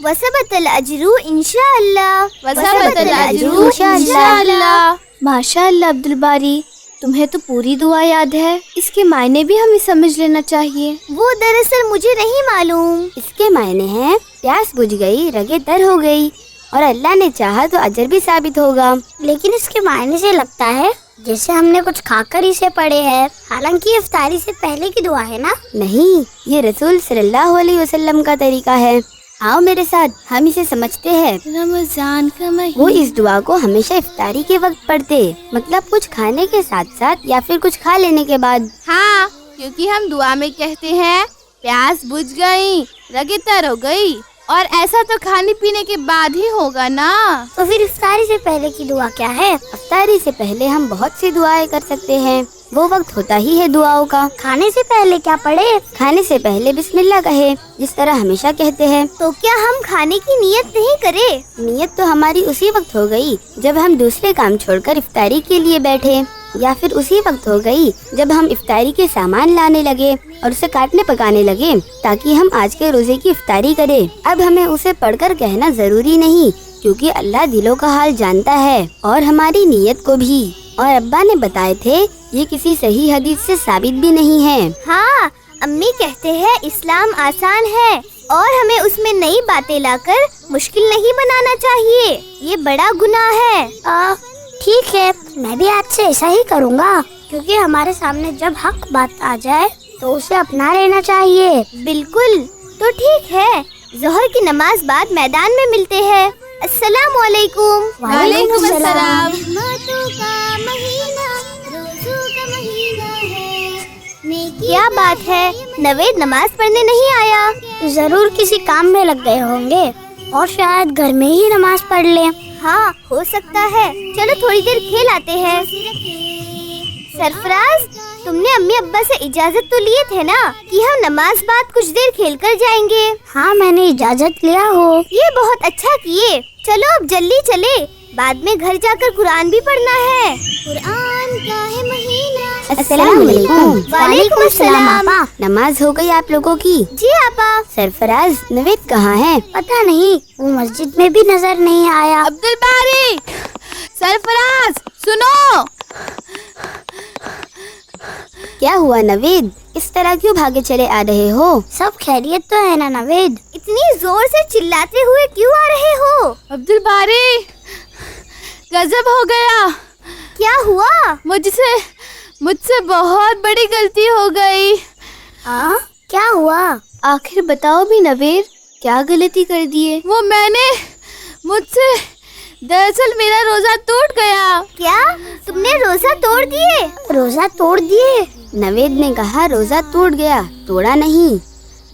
وثبت الاجر انشاءاللہ انشاءاللہ۔ ماشاء اللہ عبد الباری، تمہیں تو پوری دعا یاد ہے، اس کے معنی بھی ہمیں سمجھ لینا چاہیے۔ وہ دراصل مجھے نہیں معلوم۔ اس کے معنی ہیں پیاس بجھ گئی، رگیں تر ہو گئی، اور اللہ نے چاہا تو اجر بھی ثابت ہوگا۔ لیکن اس کے معنی سے لگتا ہے جیسے ہم نے کچھ کھا کر اسے پڑھے ہے، حالانکہ افطاری سے پہلے کی دعا ہے نا۔ نہیں، یہ رسول صلی اللہ علیہ وسلم کا طریقہ ہے۔ آؤ میرے ساتھ، ہم اسے سمجھتے ہیں۔ رمضان کا مہینہ، وہ اس دعا کو ہمیشہ افطاری کے وقت پڑھتے، مطلب کچھ کھانے کے ساتھ ساتھ یا پھر کچھ کھا لینے کے بعد۔ ہاں، کیونکہ ہم دعا میں کہتے ہیں پیاس بجھ گئی، رگیں تر ہو گئی، اور ایسا تو کھانے پینے کے بعد ہی ہوگا نا۔ تو پھر افطاری سے پہلے کی دعا کیا ہے؟ افطاری سے پہلے ہم بہت سی دعائیں کر سکتے ہیں، وہ وقت ہوتا ہی ہے دعاؤں کا۔ کھانے سے پہلے کیا پڑھے؟ کھانے سے پہلے بسم اللہ کہے، جس طرح ہمیشہ کہتے ہیں۔ تو کیا ہم کھانے کی نیت نہیں کرے؟ نیت تو ہماری اسی وقت ہو گئی جب ہم دوسرے کام چھوڑ کر افطاری کے لیے بیٹھے، یا پھر اسی وقت ہو گئی جب ہم افطاری کے سامان لانے لگے اور اسے کاٹنے پکانے لگے تاکہ ہم آج کے روزے کی افطاری کریں۔ اب ہمیں اسے پڑھ کر کہنا ضروری نہیں، کیونکہ اللہ دلوں کا حال جانتا ہے اور ہماری نیت کو بھی۔ اور ابا نے بتائے تھے یہ کسی صحیح حدیث سے ثابت بھی نہیں ہے۔ ہاں، امی کہتے ہیں اسلام آسان ہے اور ہمیں اس میں نئی باتیں لا کر مشکل نہیں بنانا چاہیے، یہ بڑا گناہ ہے۔ ٹھیک ہے، میں بھی آج سے ایسا ہی کروں گا، کیونکہ ہمارے سامنے جب حق بات آ جائے تو اسے اپنا لینا چاہیے۔ بالکل، تو ٹھیک ہے، ظہر کی نماز بعد میدان میں ملتے ہیں۔ السلام علیکم۔ وعلیکم السلام۔ کیا بات ہے، نوید نماز پڑھنے نہیں آیا؟ ضرور کسی کام میں لگ گئے ہوں گے، اور شاید گھر میں ہی نماز پڑھ لیں۔ ہاں، ہو سکتا ہے۔ چلو تھوڑی دیر کھیل آتے ہیں۔ سرفراز، تم نے امی ابا سے اجازت تو لیے تھے نا کہ ہم نماز بعد کچھ دیر کھیل کر جائیں گے؟ ہاں، میں نے اجازت لیا ہو۔ یہ بہت اچھا کیے۔ چلو اب جلدی چلے، بعد میں گھر جا کر قرآن بھی پڑھنا ہے۔ قرآن کا ہے مہینہ۔ السلام علیکم۔ وعلیکم السلام۔ نماز ہو گئی آپ لوگوں کی؟ جی آپا۔ سرفراز، نوید کہاں ہے؟ پتہ نہیں، وہ مسجد میں بھی نظر نہیں آیا۔ عبد الباری، سرفراز، سنو۔ کیا ہوا نوید، اس طرح کیوں بھاگے چلے آ رہے ہو؟ سب خیریت تو ہے نا نوید؟ اتنی زور سے چلاتے ہوئے کیوں آ رہے ہو؟ عبد الباری، غضب ہو گیا۔ کیا ہوا؟ مجھ سے بہت بڑی غلطی ہو گئی۔ کیا ہوا؟ آخر بتاؤ بھی نوید، کیا غلطی کر دیے؟ وہ میں نے مجھ سے دراصل میرا روزہ ٹوٹ گیا۔ کیا تم نے روزہ توڑ دیے؟ روزہ توڑ دیے؟ نوید نے کہا روزہ ٹوٹ گیا، توڑا نہیں۔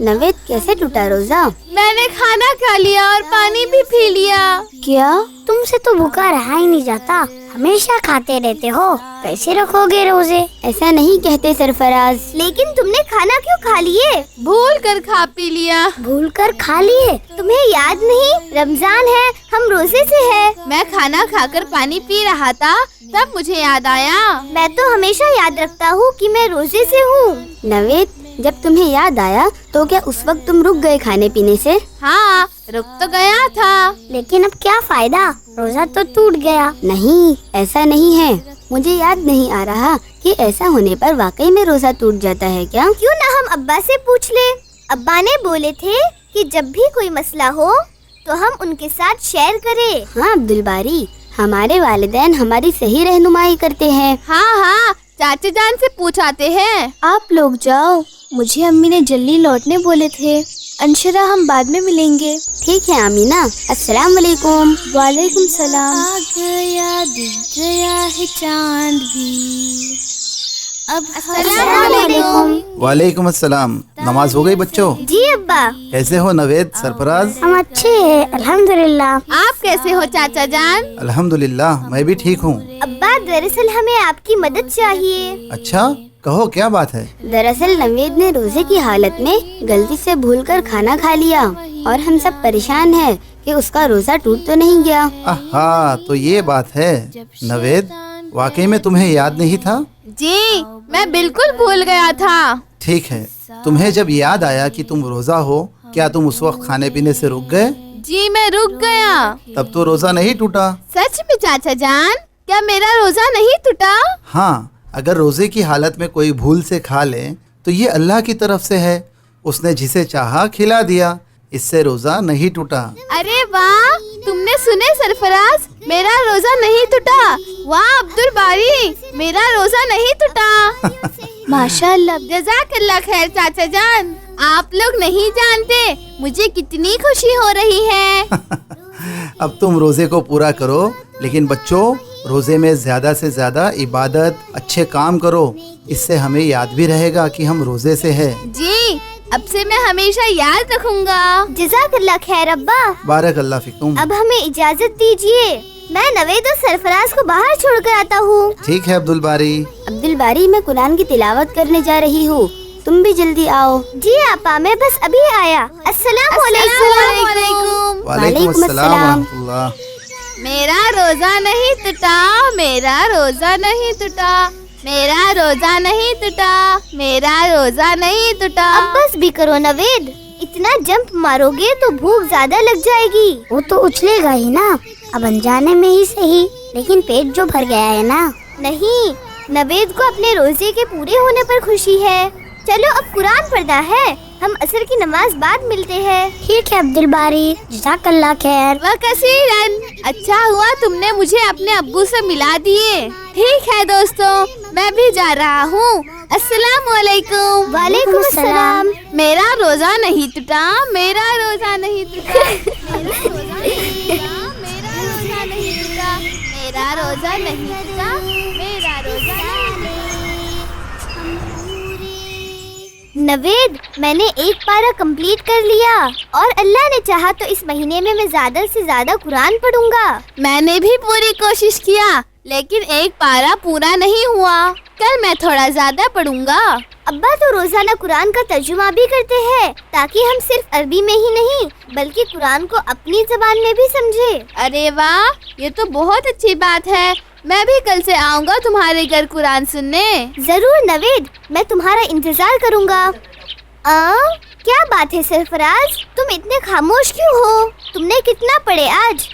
نوید، کیسے ٹوٹا روزہ؟ میں نے کھانا کھا لیا اور پانی بھی پی لیا۔ کیا تم سے تو بھوکا رہا ہی نہیں جاتا، ہمیشہ کھاتے رہتے ہو، کیسے رکھو گے روزے؟ ایسا نہیں کہتے سرفراز۔ لیکن تم نے کھانا کیوں کھا لیے؟ بھول کر کھا پی لیا۔ بھول کر کھا لیے؟ تمہیں یاد نہیں رمضان ہے، ہم روزے سے ہے؟ میں کھانا کھا کر پانی پی رہا تھا، تب مجھے یاد آیا۔ میں تو ہمیشہ یاد رکھتا ہوں کہ میں روزے سے ہوں۔ نوید، जब तुम्हें याद आया तो क्या उस वक्त तुम रुक गए खाने पीने से? हाँ, रुक तो गया था। लेकिन अब क्या फायदा, रोजा तो टूट गया। नहीं, ऐसा नहीं है। मुझे याद नहीं आ रहा कि ऐसा होने पर वाकई में रोजा टूट जाता है क्या? क्यों ना हम अब्बा से पूछ ले। अब्बा ने बोले थे कि जब भी कोई मसला हो तो हम उनके साथ शेयर करें। हाँ अब्दुल बारी, हमारे वालिदैन हमारी सही रहनुमाई करते हैं। हाँ, चाचा जान से पूछाते हैं। आप लोग जाओ, मुझे अम्मी ने जल्दी लौटने बोले थे। अंशरा हम बाद में मिलेंगे। ठीक है आमीना, अस्सलाम वालेकुम। वालेकुम सलाम। आ गया दिख गया है चांद भी। अब वालेकुम अस्सलाम। नमाज हो गई बच्चों? जी अब्बा। कैसे हो नवेद, सरफराज? हम अच्छे हैं अल्हम्दुलिल्लाह। आप कैसे हो चाचा जान? अल्हम्दुलिल्लाह, मैं भी ठीक हूँ। अब्बा दरअसल हमें आपकी मदद चाहिए। अच्छा, कहो क्या बात है? दरअसल नवेद ने रोजे की हालत में गलती से भूलकर खाना खा लिया और हम सब परेशान हैं कि उसका रोजा टूट तो नहीं गया। आहा, तो ये बात है। नवेद, वाकई में तुम्हें याद नहीं था? जी, मैं बिल्कुल भूल गया था। ठीक है, तुम्हें जब याद आया कि तुम रोजा हो, क्या तुम उस वक्त खाने पीने से रुक गए? जी, मैं रुक गया। तब तो रोजा नहीं टूटा। सच में चाचा जान, क्या मेरा रोजा नहीं टूटा? हाँ, अगर रोजे की हालत में कोई भूल से खा ले तो ये अल्लाह की तरफ से है। उसने जिसे चाहा खिला दिया, इससे रोजा नहीं टूटा। अरे वाह, तुमने सुने सरफराज, मेरा रोजा नहीं टूटा। वाह अब्दुल बारी, मेरा रोजा नहीं टूटा। माशाअल्लाह, जज़ाकल्लाह खैर चाचा जान। आप लोग नहीं जानते मुझे कितनी खुशी हो रही है। अब तुम रोजे को पूरा करो, लेकिन बच्चों रोजे में ज्यादा से ज्यादा इबादत, अच्छे काम करो। इससे हमें याद भी रहेगा कि हम रोजे से हैं। जी, अब से मैं हमेशा याद रखूंगा। जज़ाकल्लाह खैर अब्बा। बारक अल्लाह फिकुम। अब हमें इजाजत दीजिए, मैं नवेद और सरफराज को बाहर छोड़कर आता हूँ। ठीक है अब्दुल बारी। अब्दुल बारी, मैं कुरान की तिलावत करने जा रही हूँ, तुम भी जल्दी आओ। जी आपा, मैं बस अभी आया। अस्सलाम वालेकुम। वालेकुम अस्सलाम व रहमतुल्लाह। मेरा रोजा नहीं टूटा, मेरा रोजा नहीं टूटा, मेरा रोजा नहीं टूटा, मेरा रोजा नहीं टूटा। अब बस भी करो नवेद, इतना जंप मारोगे तो भूख ज्यादा लग जाएगी। वो तो उछलेगा ही ना, अब अनजाने में ही सही, लेकिन पेट जो भर गया है ना। नहीं, नवेद को अपने रोजे के पूरे होने पर खुशी है। चलो अब कुरान पढ़ना है, हम असर की नमाज बाद मिलते हैं। ठीक है अब्दुल बारी, जज़ाकल्लाह खैर। वह कसीरन, अच्छा हुआ तुमने मुझे अपने अब्बू से मिला दिए। ठीक है दोस्तों, मैं भी जा रहा हूँ। अस्सलाम वालेकुम। वालेकुम अस्सलाम। मेरा रोजा नहीं टूटा, मेरा रोजा नहीं टूटा, मेरा रोजा नहीं टूटा, मेरा रोजा नहीं टूटा, मेरा रोजा नहीं टूटा, मेरा रोजा नहीं। नवेद, मैंने एक पारा कंप्लीट कर लिया और अल्लाह ने चाहा तो इस महीने में मैं ज्यादा से ज्यादा कुरान पढ़ूंगा। मैंने भी पूरी कोशिश किया, लेकिन एक पारा पूरा नहीं हुआ। कल मैं थोड़ा ज्यादा पढ़ूंगा। अब्बा तो रोजाना कुरान का तर्जुमा भी करते हैं, ताकि हम सिर्फ अरबी में ही नहीं बल्कि कुरान को अपनी ज़बान में भी समझे। अरे वाह, ये तो बहुत अच्छी बात है। मैं भी कल से आऊँगा तुम्हारे घर कुरान सुनने। जरूर नवेद, मैं तुम्हारा इंतजार करूँगा। क्या बात है सरफराज, तुम इतने खामोश क्यों हो? तुमने कितना पढ़े आज?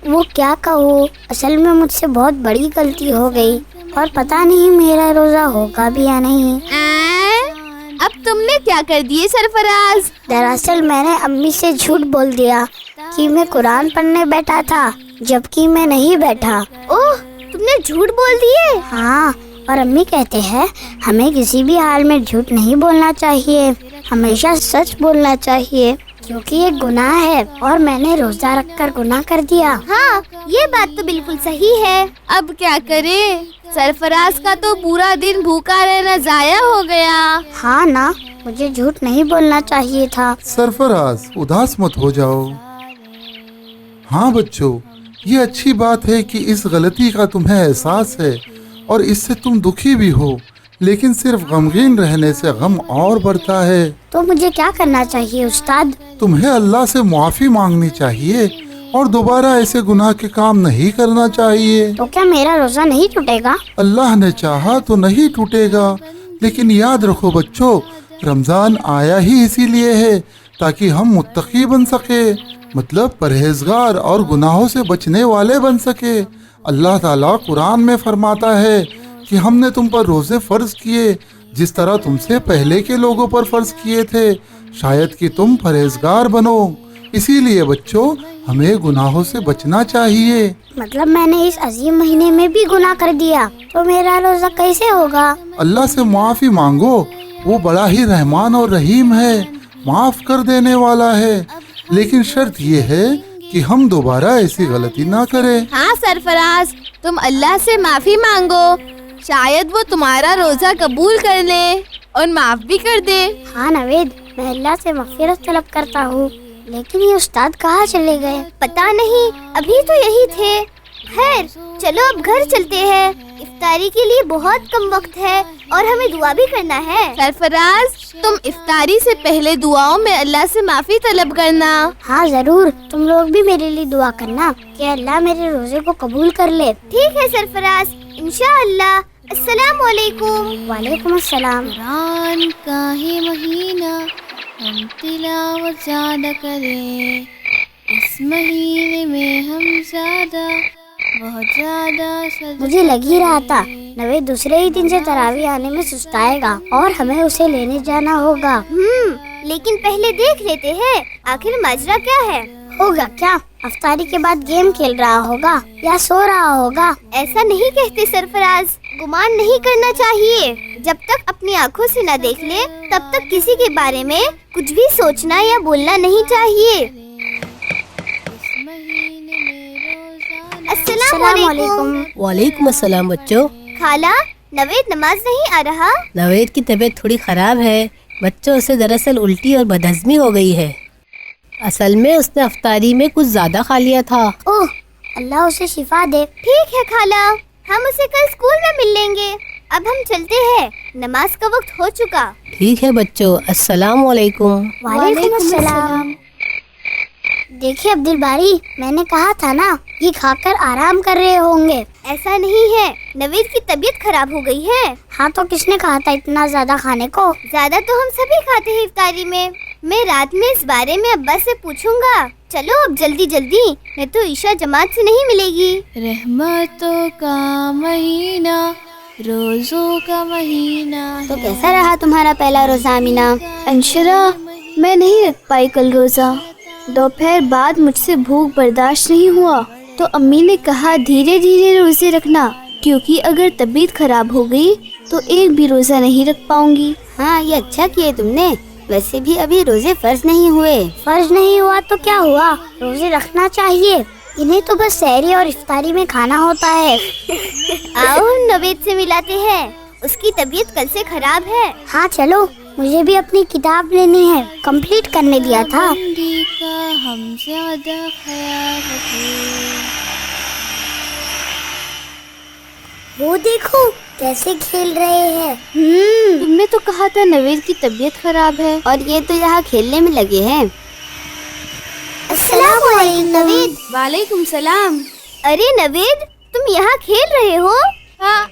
वो क्या कहूँ, असल में मुझसे बहुत बड़ी गलती हो गई और पता नहीं मेरा रोजा होगा भी या नहीं। अब तुमने क्या कर दिए सरफराज? दरअसल मैंने अम्मी से झूठ बोल दिया कि मैं कुरान पढ़ने बैठा था, जबकि मैं नहीं बैठा। ओह, तुमने झूठ बोल दिए? हाँ, और अम्मी कहते हैं हमें किसी भी हाल में झूठ नहीं बोलना चाहिए, हमेशा सच बोलना चाहिए, क्योंकि ये गुनाह है और मैंने रोजा रखकर गुनाह कर दिया। हाँ, ये बात तो बिल्कुल सही है। अब क्या करें? सरफराज का तो पूरा दिन भूखा रहना जाया हो गया। हाँ ना, मुझे झूठ नहीं बोलना चाहिए था। सरफराज, उदास मत हो जाओ। हाँ बच्चों, ये अच्छी बात है कि इस गलती का तुम्हें एहसास है और इससे तुम दुखी भी हो, लेकिन सिर्फ गमगीन रहने से गम और बढ़ता है। तो मुझे क्या करना चाहिए उस्ताद? तुम्हें अल्लाह से माफी मांगनी चाहिए और दोबारा ऐसे गुनाह के काम नहीं करना चाहिए। तो क्या मेरा रोजा नहीं टूटेगा? अल्लाह ने चाहा तो नहीं टूटेगा, लेकिन याद रखो बच्चों, رمضان آیا ہی اسی لیے ہے تاکہ ہم متقی بن سکے، مطلب پرہیزگار اور گناہوں سے بچنے والے بن سکے۔ اللہ تعالیٰ قرآن میں فرماتا ہے کہ ہم نے تم پر روزے فرض کیے جس طرح تم سے پہلے کے لوگوں پر فرض کیے تھے، شاید کہ تم پرہیزگار بنو۔ اسی لیے بچوں ہمیں گناہوں سے بچنا چاہیے۔ مطلب میں نے اس عظیم مہینے میں بھی گناہ کر دیا تو میرا روزہ کیسے ہوگا؟ اللہ سے معافی مانگو، وہ بڑا ہی رحمان اور رحیم ہے، معاف کر دینے والا ہے، لیکن شرط یہ ہے کہ ہم دوبارہ ایسی غلطی نہ کریں۔ ہاں سرفراز، تم اللہ سے معافی مانگو، شاید وہ تمہارا روزہ قبول کر لے اور معاف بھی کر دے۔ ہاں نوید، میں اللہ سے مغفرت طلب کرتا ہوں، لیکن یہ استاد کہاں چلے گئے؟ پتہ نہیں، ابھی تو یہی تھے۔ خیر چلو اب گھر چلتے ہیں، افطاری کے لیے بہت کم وقت ہے اور ہمیں دعا بھی کرنا ہے۔ سرفراز، تم افطاری سے پہلے دعاؤں میں اللہ سے معافی طلب کرنا۔ ہاں ضرور، تم لوگ بھی میرے لیے دعا کرنا کہ اللہ میرے روزے کو قبول کر لے۔ ٹھیک ہے سرفراز، انشاءاللہ۔ السلام علیکم۔ وعلیکم السلام۔ رمضان کا ہی مہینہ ہم تلاوت زیادہ کریں، اس مہینے میں ہم زیادہ بہت زیادہ مجھے لگ ہی رہا تھا نوید دوسرے ہی دن سے تراویح آنے میں سستائے گا اور ہمیں اسے لینے جانا ہوگا۔ لیکن پہلے دیکھ لیتے ہیں آخر ماجرا کیا ہے۔ ہوگا کیا؟ افطاری کے بعد گیم کھیل رہا ہوگا یا سو رہا ہوگا۔ ایسا نہیں کہتے سرفراز، گمان نہیں کرنا چاہیے۔ جب تک اپنی آنکھوں سے نہ دیکھ لے تب تک کسی کے بارے میں کچھ بھی سوچنا یا بولنا نہیں چاہیے۔ السلام علیکم۔ وعلیکم السلام بچوں۔ خالہ، نوید نماز نہیں آ رہا؟ نوید کی طبیعت تھوڑی خراب ہے بچوں، اسے دراصل الٹی اور بدہضمی ہو گئی ہے۔ اصل میں اس نے افطاری میں کچھ زیادہ کھا لیا تھا۔ اوہ، اللہ اسے شفا دے۔ ٹھیک ہے خالہ، ہم اسے کل اسکول میں مل لیں گے۔ اب ہم چلتے ہیں، نماز کا وقت ہو چکا۔ ٹھیک ہے بچوں، السلام علیکم۔ وعلیکم السلام۔ دیکھیے عبد الباری، میں نے کہا تھا نا، یہ کھا کر آرام کر رہے ہوں گے۔ ایسا نہیں ہے، نوید کی طبیعت خراب ہو گئی ہے۔ ہاں تو کس نے کہا تھا اتنا زیادہ کھانے کو؟ زیادہ تو ہم سبھی کھاتے ہیں افطاری میں۔ میں رات میں اس بارے میں ابا سے پوچھوں گا۔ چلو اب جلدی جلدی، نہیں تو عشاء جماعت سے نہیں ملے گی۔ رحمتوں کا مہینہ، روزوں کا مہینہ۔ تو کیسا رہا تمہارا پہلا روزہ آمینہ؟ انشرا، میں نہیں رکھ پائی کل روزہ۔ دوپہر بعد مجھ سے بھوک برداشت نہیں ہوا تو امی نے کہا دھیرے دھیرے روزے رکھنا، کیونکہ اگر طبیعت خراب ہو گئی تو ایک بھی روزہ نہیں رکھ پاؤں گی۔ ہاں یہ اچھا کیے تم نے، ویسے بھی ابھی روزے فرض نہیں ہوئے۔ فرض نہیں ہوا تو کیا ہوا، روزے رکھنا چاہیے، انہیں تو بس سحری اور افطاری میں کھانا ہوتا ہے۔ آؤ نوید سے ملاتے ہیں، اس کی طبیعت کل سے خراب ہے۔ ہاں چلو، مجھے بھی اپنی کتاب لینی ہے، کمپلیٹ کرنے دیا تھا۔ ہم زیادہ خیال رکھیں۔ وہ دیکھو کیسے کھیل رہے ہیں۔ تم نے تو کہا تھا نوید کی طبیعت خراب ہے، اور یہ تو یہاں کھیلنے میں لگے ہیں۔ السلام علیکم نوید۔ وعلیکم السلام۔ ارے نوید، تم یہاں کھیل رہے ہو؟ ہاں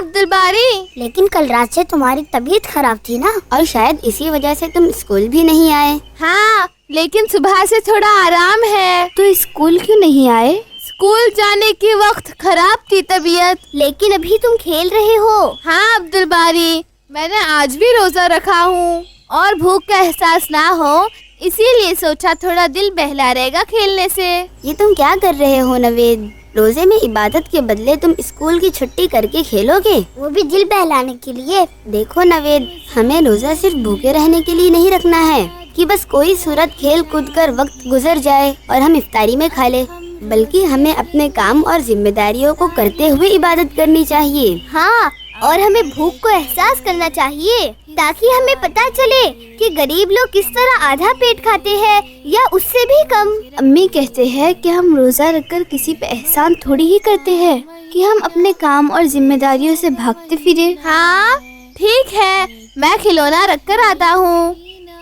عبد الباری، لیکن کل رات سے تمہاری طبیعت خراب تھی نا، اور شاید اسی وجہ سے تم اسکول بھی نہیں آئے۔ ہاں لیکن صبح سے تھوڑا آرام ہے۔ تو اسکول کیوں نہیں آئے؟ اسکول جانے کے وقت خراب تھی طبیعت۔ لیکن ابھی تم کھیل رہے ہو۔ ہاں عبد الباری، میں نے آج بھی روزہ رکھا ہوں اور بھوک کا احساس نہ ہو، اسی لیے سوچا تھوڑا دل بہلا رہے گا کھیلنے سے۔ یہ تم کیا کر رہے ہو نوید؟ روزے میں عبادت کے بدلے تم اسکول کی چھٹی کر کے کھیلو گے، وہ بھی دل بہلانے کے لیے۔ دیکھو نوید، ہمیں روزہ صرف بھوکے رہنے کے لیے نہیں رکھنا ہے کہ بس کوئی صورت کھیل کود کر وقت گزر جائے اور ہم افطاری میں کھا لیں، بلکہ ہمیں اپنے کام اور ذمہ داریوں کو کرتے ہوئے عبادت کرنی چاہیے۔ ہاں، اور ہمیں بھوک کو احساس کرنا چاہیے تاکہ ہمیں پتہ چلے کہ غریب لوگ کس طرح آدھا پیٹ کھاتے ہیں یا اس سے بھی کم۔ امی کہتے ہیں کہ ہم روزہ رکھ کر کسی پہ احسان تھوڑی ہی کرتے ہیں کہ ہم اپنے کام اور ذمہ داریوں سے بھاگتے پھرے۔ ہاں ٹھیک ہے، میں کھلونا رکھ کر آتا ہوں،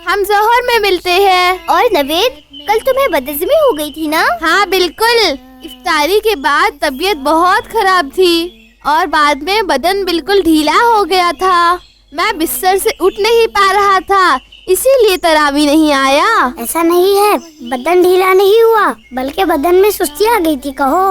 ہم ظہر میں ملتے ہیں۔ اور نوید، کل تمہیں بدہضمی ہو گئی تھی نا؟ ہاں بالکل، افطاری کے بعد طبیعت بہت خراب تھی اور بعد میں بدن بالکل ڈھیلا ہو گیا تھا، मैं बिस्तर से उठ नहीं पा रहा था, इसीलिए तरावी नहीं आया। ऐसा नहीं है, बदन ढीला नहीं हुआ बल्कि बदन में सुस्ती आ गई थी। कहो।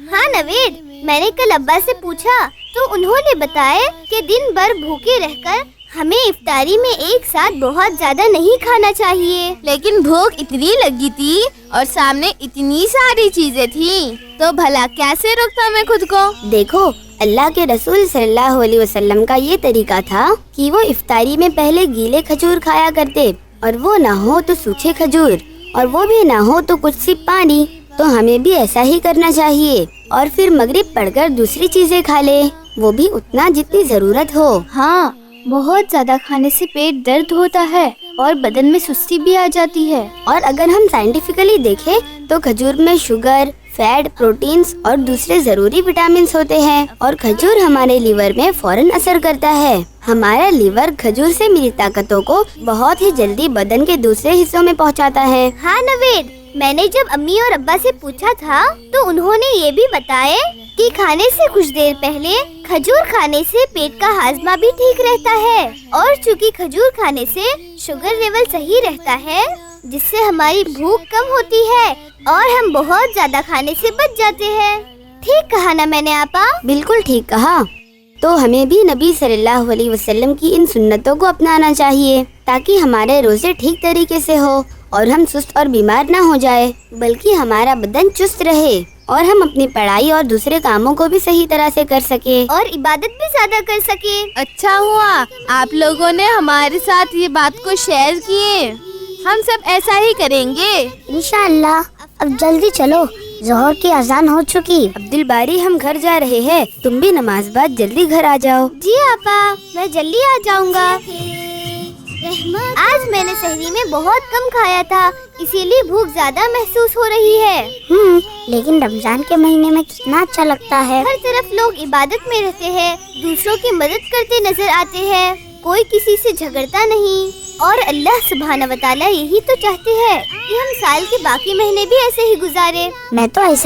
हाँ नवीद, मैंने कल अब्बा से पूछा तो उन्होंने बताया कि दिन भर भूखे रहकर हमें इफ्तारी में एक साथ बहुत ज्यादा नहीं खाना चाहिए। लेकिन भूख इतनी लगी थी और सामने इतनी सारी चीजें थी, तो भला कैसे रोकता मैं खुद को। देखो, अल्लाह के रसूल सल्लल्लाहु अलैहि वसल्लम का ये तरीका था कि वो इफ्तारी में पहले गीले खजूर खाया करते, और वो ना हो तो सूखे खजूर, और वो भी ना हो तो कुछ सिप पानी। तो हमें भी ऐसा ही करना चाहिए, और फिर मगरिब पढ़कर दूसरी चीजें खा ले, वो भी उतना जितनी जरूरत हो। हाँ, बहुत ज्यादा खाने से पेट दर्द होता है और बदन में सुस्ती भी आ जाती है। और अगर हम साइंटिफिकली देखें तो खजूर में शुगर, फैट, प्रोटीन्स और दूसरे जरूरी विटामिन होते हैं, और खजूर हमारे लीवर में फौरन असर करता है। हमारा लीवर खजूर से मिली ताकतों को बहुत ही जल्दी बदन के दूसरे हिस्सों में पहुंचाता है। हाँ नवीद, मैंने जब अम्मी और अब्बा से पूछा था तो उन्होंने ये भी बताया कि खाने से कुछ देर पहले खजूर खाने से पेट का हाजमा भी ठीक रहता है, और चूँकि खजूर खाने से शुगर लेवल सही रहता है, जिससे हमारी भूख कम होती है और हम बहुत ज्यादा खाने से बच जाते हैं। ठीक कहा ना मैंने आपा? बिल्कुल ठीक कहा। तो हमें भी नबी सल्लल्लाहु अलैहि वसल्लम की इन सुन्नतों को अपनाना चाहिए, ताकि हमारे रोजे ठीक तरीके से हो और हम सुस्त और बीमार ना हो जाए, बल्कि हमारा बदन चुस्त रहे और हम अपनी पढ़ाई और दूसरे कामों को भी सही तरह से कर सके और इबादत भी ज्यादा कर सके। अच्छा हुआ आप लोगों ने हमारे साथ ये बात को शेयर किए। हम सब ऐसा ही करेंगे इंशाअल्लाह। अब जल्दी चलो, जोहर की अजान हो चुकी। अब्दुल बारी, हम घर जा रहे हैं, तुम भी नमाज बाद जल्दी घर आ जाओ। जी आपा, मैं जल्दी आ जाऊंगा। आज मैंने सहरी में बहुत कम खाया था, इसीलिए भूख ज्यादा महसूस हो रही है। लेकिन रमजान के महीने में कितना अच्छा लगता है। हर तरफ लोग इबादत में रहते हैं, दूसरों की मदद करते नजर आते हैं, कोई किसी से झगड़ता नहीं, और अल्लाह सुब्हाना व तआला यही तो चाहते हैं कि हम साल के बाकी महीने भी ऐसे ही गुजारे। मैं तो ऐसा